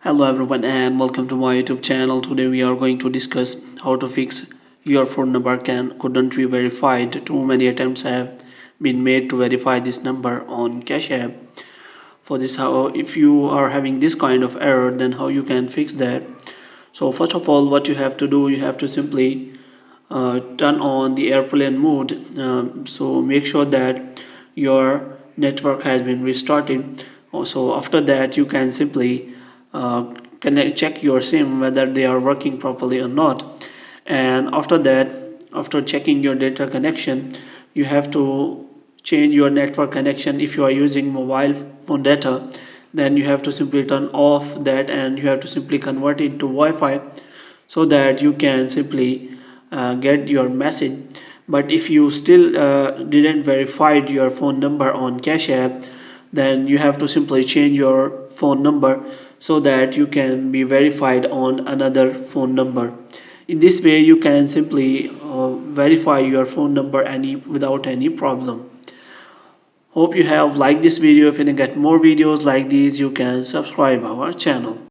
Hello everyone and welcome to my YouTube channel. Today we are going to discuss how to fix your phone number couldn't be verified. Too many attempts have been made to verify this number on Cash App. For this, how if you are having this kind of error, then how you can fix that. So first of all, what you have to do, you have to simply turn on the airplane mode. So make sure that your network has been restarted. Also after that, you can simply check your sim whether they are working properly or not. And after that, after checking your data connection, you have to change your network connection. If you are using mobile phone data, then you have to simply turn off that and you have to simply convert it to Wi-Fi so that you can simply get your message. But if you still didn't verify your phone number on Cash App, then you have to simply change your phone number so that you can be verified on another phone number. In this way you can simply verify your phone number without any problem. Hope you have liked this video. If you get more videos like these, you can subscribe our channel.